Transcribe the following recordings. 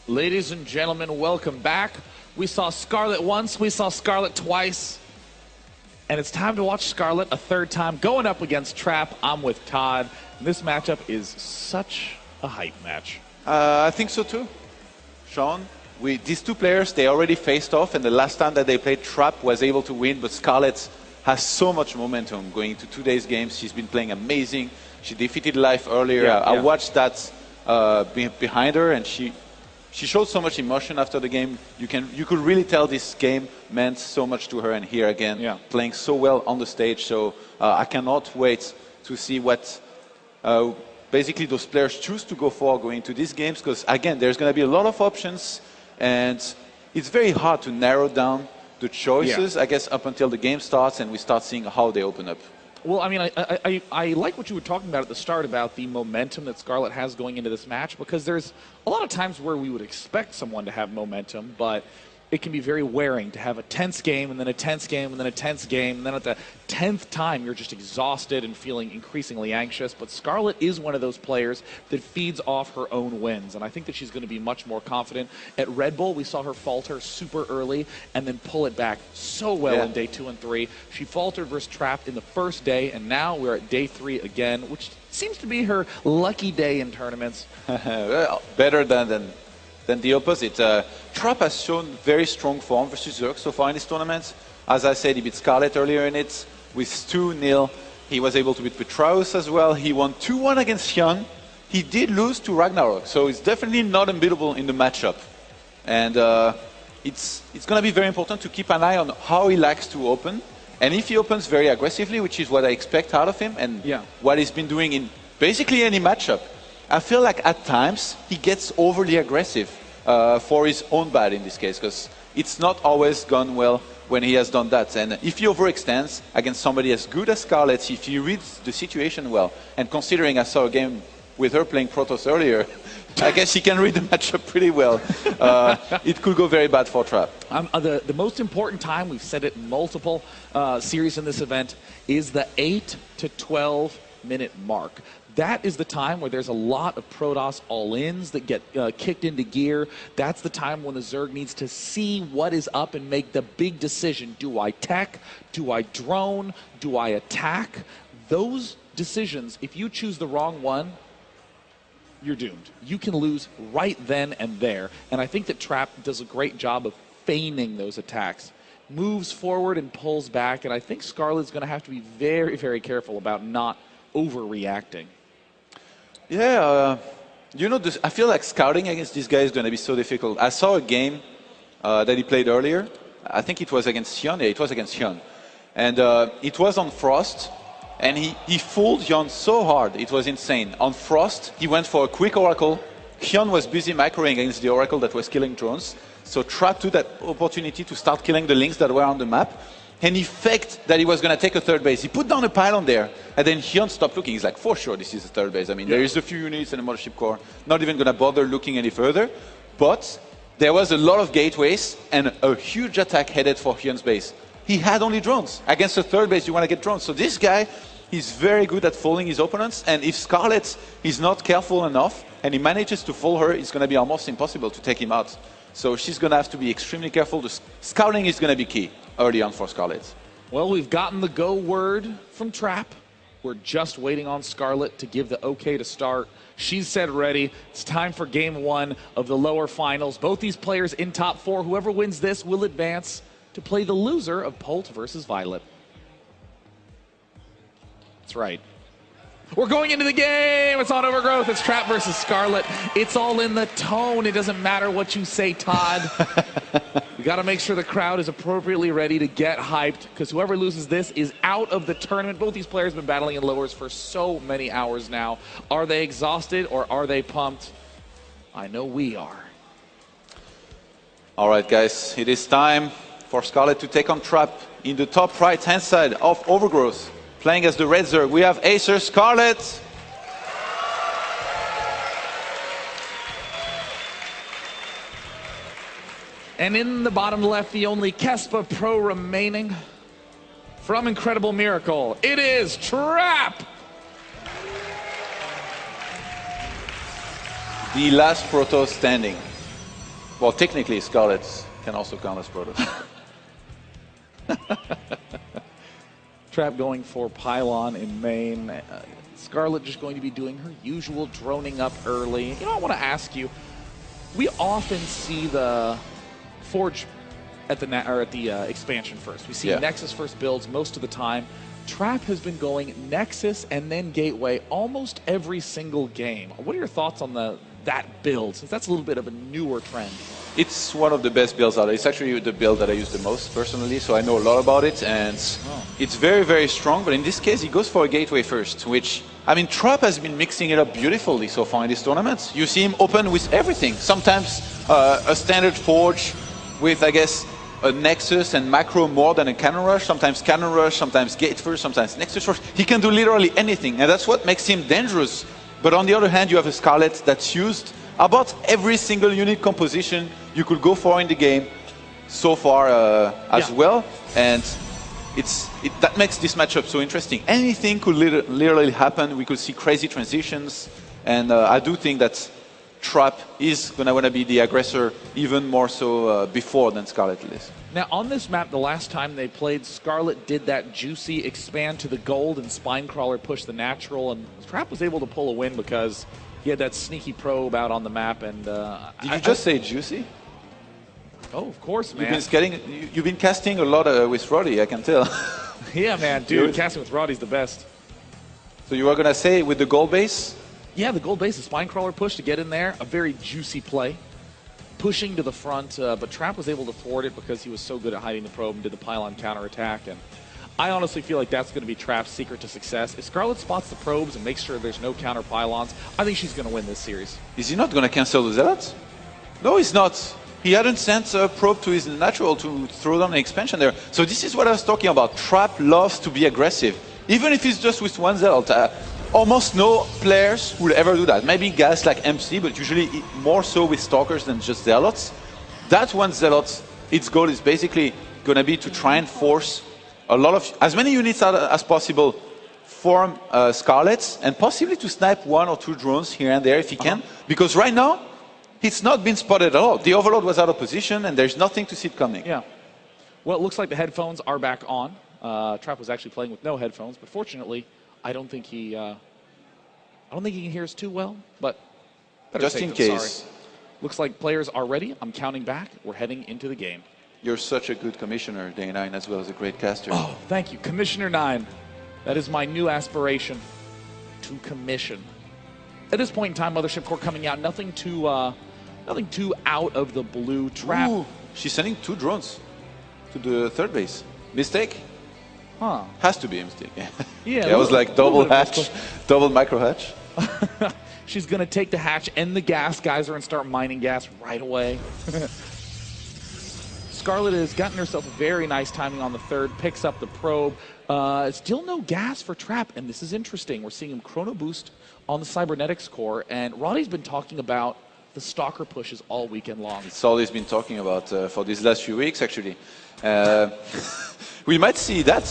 Ladies and gentlemen, welcome back. We saw Scarlett once, we saw Scarlett twice, and it's time to watch Scarlett a third time going up against Trap. I'm with Todd, and this matchup is such a hype match. I think so too, Sean. These two players, they already faced off, and the last time that they played, Trap was able to win, but Scarlett has so much momentum going into today's games. She's been playing amazing. She defeated Life earlier. I watched that behind her, and she showed so much emotion after the game. You could really tell this game meant so much to her, and here again, playing so well on the stage. So I cannot wait to see what basically those players choose to go for going into these games, because again, there's going to be a lot of options, and it's very hard to narrow down the choices, I guess, up until the game starts and we start seeing how they open up. Well, I mean, I like what you were talking about at the start about the momentum that Scarlett has going into this match, because there's a lot of times where we would expect someone to have momentum, but it can be very wearing to have a tense game and then a tense game and then a tense game, and then at the 10th time you're just exhausted and feeling increasingly anxious. But Scarlett is one of those players that feeds off her own wins, and I think that she's going to be much more confident. At Red Bull, we saw her falter super early and then pull it back so well in day 2 and 3. She faltered versus Trap in the first day, and now we're at day 3 again, which seems to be her lucky day in tournaments. Well, better than the opposite. Trap has shown very strong form versus Zerg so far in this tournament. As I said, he beat Scarlett earlier in it with 2-0. He was able to beat Petraeus as well. He won 2-1 against Hyun. He did lose to Ragnarok, so it's definitely not unbeatable in the matchup. And it's going to be very important to keep an eye on how he likes to open. And if he opens very aggressively, which is what I expect out of him, and what he's been doing in basically any matchup, I feel like at times he gets overly aggressive for his own bad in this case, because it's not always gone well when he has done that. And if he overextends against somebody as good as Scarlett, if he reads the situation well, and considering I saw a game with her playing Protoss earlier, I guess he can read the matchup pretty well. It could go very bad for Trap. The most important time, we've said it in multiple series in this event, is the 8 to 12 minute mark. That is the time where there's a lot of Protoss all-ins that get kicked into gear. That's the time when the Zerg needs to see what is up and make the big decision. Do I tech? Do I drone? Do I attack? Those decisions, if you choose the wrong one, you're doomed. You can lose right then and there. And I think that Trap does a great job of feigning those attacks. Moves forward and pulls back, and I think Scarlett's going to have to be very, very careful about not overreacting. Yeah, you know, I feel like scouting against this guy is going to be so difficult. I saw a game that he played earlier. I think it was against Hyun. Yeah, it was against Hyun. And it was on Frost, and he fooled Hyun so hard. It was insane. On Frost, he went for a quick Oracle. Hyun was busy macroing against the Oracle that was killing drones. So Trap took that opportunity to start killing the links that were on the map. And he faked that he was going to take a third base. He put down a pylon there, and then Hyun stopped looking. He's like, for sure, this is a third base. I mean, there is a few units and a mothership core. Not even going to bother looking any further. But there was a lot of gateways and a huge attack headed for Hyun's base. He had only drones. Against a third base, you want to get drones. So this guy, he's very good at fooling his opponents. And if Scarlett is not careful enough, and he manages to fool her, it's going to be almost impossible to take him out. So she's going to have to be extremely careful. The scouting is going to be key early on for Scarlett. Well, we've gotten the go word from Trap. We're just waiting on Scarlett to give the okay to start. She's said ready. It's time for game 1 of the lower finals. Both these players in top 4. Whoever wins this will advance to play the loser of Polt versus Violet. That's right. We're going into the game. It's on Overgrowth. It's Trap versus Scarlett. It's all in the tone. It doesn't matter what you say, Todd. We got to make sure the crowd is appropriately ready to get hyped, because whoever loses this is out of the tournament. Both these players have been battling in lowers for so many hours now. Are they exhausted or are they pumped? I know we are. All right, guys. It is time for Scarlett to take on Trap in the top right-hand side of Overgrowth. Playing as the Red Zerg, we have Acer Scarlett. And in the bottom left, the only Kespa Pro remaining from Incredible Miracle. It is Trap! The last Protoss standing. Well, technically, Scarlett can also count as Protoss. Trap going for Pylon in main. Scarlett just going to be doing her usual droning up early. You know, I want to ask you, we often see the Forge at the expansion first. We see Nexus first builds most of the time. Trap has been going Nexus and then Gateway almost every single game. What are your thoughts on that build, since that's a little bit of a newer trend? It's one of the best builds out there. It's actually the build that I use the most personally, so I know a lot about it, and it's very, very strong, but in this case, he goes for a Gateway first, which, I mean, Trap has been mixing it up beautifully so far in these tournaments. You see him open with everything. Sometimes a standard Forge with, I guess, a Nexus and macro more than a Cannon Rush, sometimes Cannon Rush, sometimes Gate first, sometimes Nexus first. He can do literally anything, and that's what makes him dangerous. But on the other hand, you have a Scarlett that's used about every single unit composition you could go for in the game so far as well, and that makes this matchup so interesting. Anything could literally happen. We could see crazy transitions, and I do think that Trap is going to want to be the aggressor even more so before than Scarlett is. Now, on this map, the last time they played, Scarlett did that juicy expand to the gold and Spinecrawler push the natural, and Trap was able to pull a win because he had that sneaky probe out on the map. And did you just say juicy? Oh, of course, man. You've been casting a lot with Roddy, I can tell. Yeah, man, dude, casting with Roddy's the best. So you were going to say with the gold base? Yeah, the gold base, the Spinecrawler push to get in there, a very juicy play. Pushing to the front, but Trap was able to thwart it because he was so good at hiding the probe and did the Pylon counterattack. And I honestly feel like that's going to be Trap's secret to success. If Scarlett spots the probes and makes sure there's no counter Pylons, I think she's going to win this series. Is he not going to cancel the Zealots? No, he's not. He hadn't sent a probe to his natural to throw down an expansion there. So this is what I was talking about. Trap loves to be aggressive, even if it's just with one Zealot. Almost no players will ever do that. Maybe guys like MC, but usually more so with Stalkers than just Zealots. That one Zealot, its goal is basically going to be to try and force as many units out as possible from Scarlett, and possibly to snipe 1 or 2 drones here and there if he can. Because right now, it's not been spotted at all. The Overlord was out of position, and there's nothing to see it coming. Yeah. Well, it looks like the headphones are back on. Trap was actually playing with no headphones, but fortunately, I don't think he can hear us too well, but just in case. Sorry. Looks like players are ready. I'm counting back. We're heading into the game. You're such a good commissioner, Day9, as well as a great caster. Oh, thank you. Commissioner 9. That is my new aspiration, to commission. At this point in time, Mothership Core coming out. Nothing too out of the blue. Trap. Ooh, she's sending 2 drones to the third base. Mistake? Huh. Has to be a mistake. Yeah, it was like double hatch, double micro hatch. She's going to take the hatch and the gas geyser and start mining gas right away. Scarlett has gotten herself a very nice timing on the third, picks up the probe. Still no gas for Trap, and this is interesting. We're seeing him chrono boost on the cybernetics core, and Roddy's been talking about the Stalker pushes all weekend long. It's all he's been talking about for these last few weeks, actually. We might see that.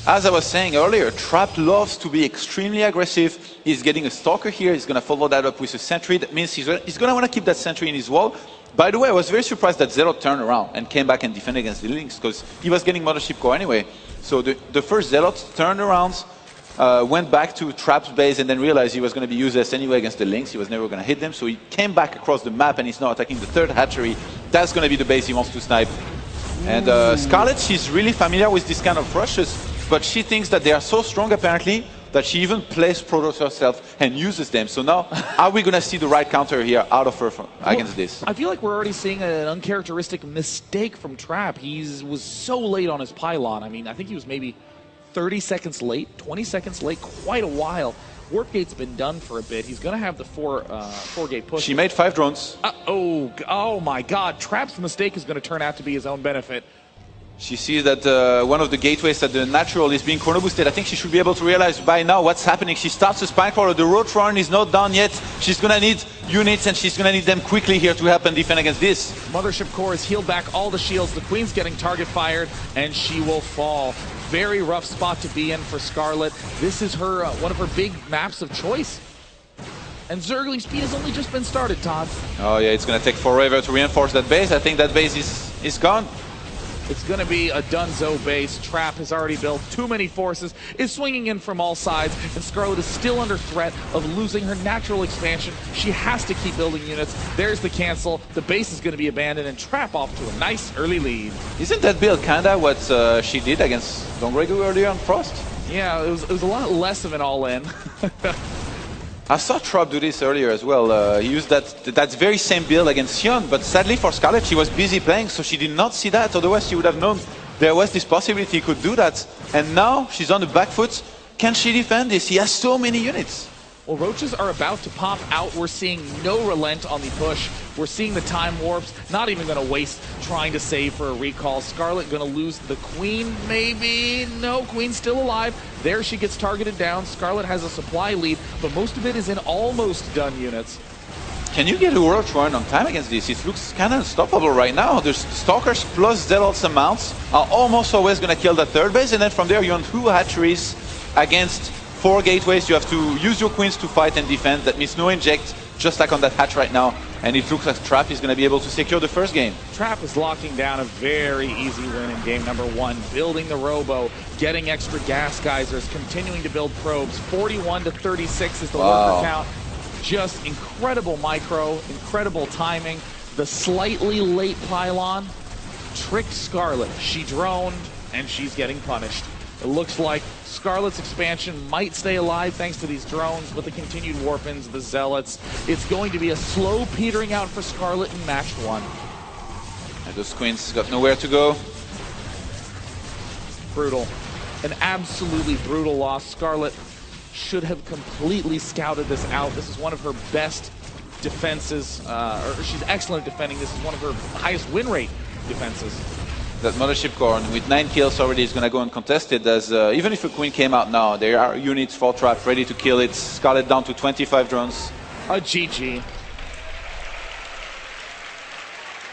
As I was saying earlier, Trap loves to be extremely aggressive. He's getting a Stalker here. He's going to follow that up with a Sentry. That means he's going to want to keep that Sentry in his wall. By the way, I was very surprised that Zealot turned around and came back and defended against the Lynx, because he was getting Mothership Core anyway. So the first Zealot turned around, went back to Trap's base, and then realized he was going to be useless anyway against the Lynx. He was never going to hit them. So he came back across the map, and he's now attacking the third hatchery. That's going to be the base he wants to snipe. And Scarlett, she's really familiar with this kind of rushes, but she thinks that they are so strong, apparently, that she even plays Protoss herself and uses them. So now, are we going to see the right counter here out of her against this? I feel like we're already seeing an uncharacteristic mistake from Trap. He was so late on his Pylon. I mean, I think he was maybe 30 seconds late, 20 seconds late, quite a while. Warpgate's been done for a bit. He's going to have the four-gate push. She made 5 drones. Oh my God. Trap's mistake is going to turn out to be his own benefit. She sees that one of the gateways at the natural is being chrono boosted. I think she should be able to realize by now what's happening. She starts the Spinecrawler. The Roadrunner is not done yet. She's going to need units, and she's going to need them quickly here to help and defend against this. Mothership Core has healed back all the shields. The Queen's getting target fired, and she will fall. Very rough spot to be in for Scarlett. This is her one of her big maps of choice. And Zergling's speed has only just been started, Todd. Oh yeah, it's going to take forever to reinforce that base. I think that base is gone. It's going to be a Dunzo base. Trap has already built too many forces, is swinging in from all sides, and Scarlett is still under threat of losing her natural expansion. She has to keep building units. There's the cancel. The base is going to be abandoned, and Trap off to a nice early lead. Isn't that build kinda what she did against Dongregu earlier on Frost? Yeah, it was a lot less of an all-in. I saw Trap do this earlier as well. He used that very same build against Sion, but sadly for Scarlett, she was busy playing, so she did not see that. Otherwise, she would have known there was this possibility he could do that. And now she's on the back foot. Can she defend this? He has so many units. Well, Roaches are about to pop out. We're seeing no relent on the push. We're seeing the time warps. Not even going to waste trying to save for a recall. Scarlett going to lose the Queen, maybe? No, Queen's still alive. There she gets targeted down. Scarlett has a supply lead, but most of it is in almost done units. Can you get a Roach run on time against this? It looks kind of unstoppable right now. The Stalkers plus Zealots amounts are almost always going to kill the third base, and then from there you're on 2 hatcheries against 4 gateways. You have to use your Queens to fight and defend. That means no inject, just like on that hatch right now. And it looks like Trap is going to be able to secure the first game. Trap is locking down a very easy win in game number 1. Building the Robo, getting extra gas geysers, continuing to build probes. 41 to 36 is the worker count. Just incredible micro, incredible timing. The slightly late pylon tricked Scarlett. She droned, and she's getting punished. It looks like Scarlett's expansion might stay alive thanks to these drones, but the continued warpins, the Zealots, it's going to be a slow petering out for Scarlett in match 1. And those Queens got nowhere to go. Brutal. An absolutely brutal loss. Scarlett should have completely scouted this out. This is one of her best defenses, or she's excellent at defending. This is one of her highest win rate defenses. That Mothership Core with 9 kills already is going to go uncontested, as even if a Queen came out now, there are units for Trap ready to kill it. Scarlett down to 25 drones. A GG.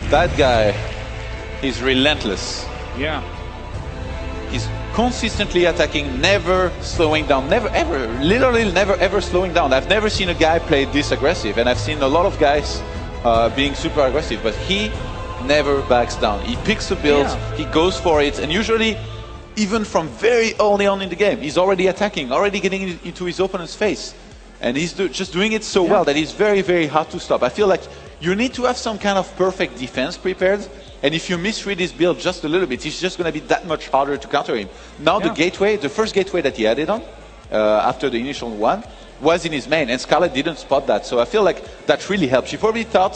That guy, he's relentless. Yeah. He's consistently attacking, never slowing down, never ever, literally never ever slowing down. I've never seen a guy play this aggressive, and I've seen a lot of guys being super aggressive, but he never backs down. He picks a build, he goes for it, and usually, even from very early on in the game, he's already attacking, already getting into his opponent's face. And he's just doing it so well that he's very, very hard to stop. I feel like you need to have some kind of perfect defense prepared, and if you misread his build just a little bit, it's just going to be that much harder to counter him. Now the gateway, the first gateway that he added on, after the initial one, was in his main, and Scarlett didn't spot that, so I feel like that really helped. She probably thought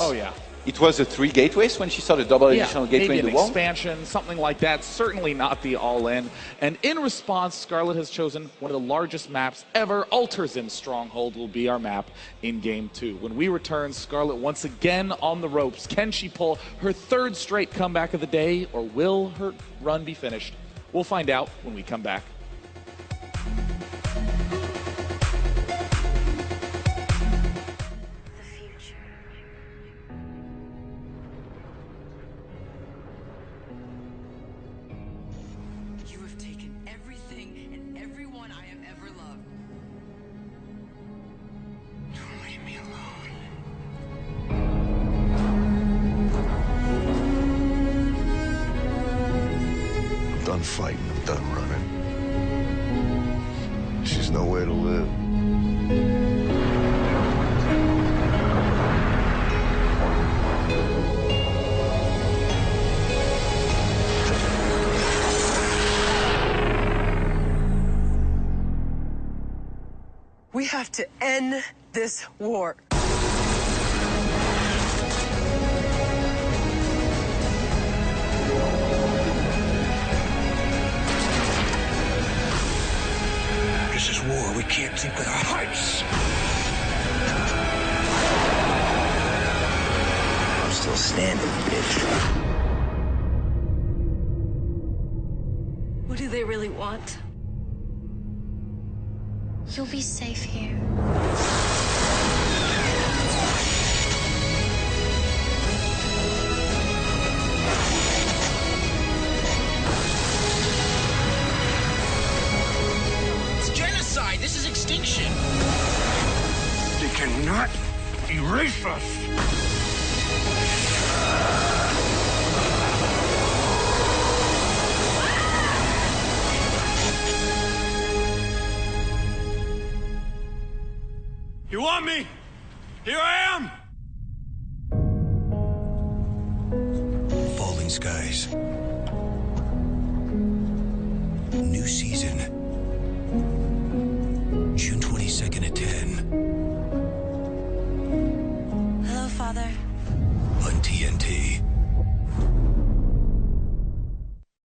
it was the 3 gateways when she saw the double additional gateway in the wall. Maybe an expansion, something like that. Certainly not the all-in. And in response, Scarlett has chosen one of the largest maps ever. Alterzim Stronghold will be our map in Game 2. When we return, Scarlett once again on the ropes. Can she pull her 3rd straight comeback of the day, or will her run be finished? We'll find out when we come back. Done fighting, I'm done running. She's nowhere to live. We have to end this war. This is war. We can't think with our hearts. I'm still standing, bitch. What do they really want? You'll be safe here. It's genocide! This is extinction! They cannot erase us. You want me? Here I am! Falling Skies. New season. June 22nd at 10.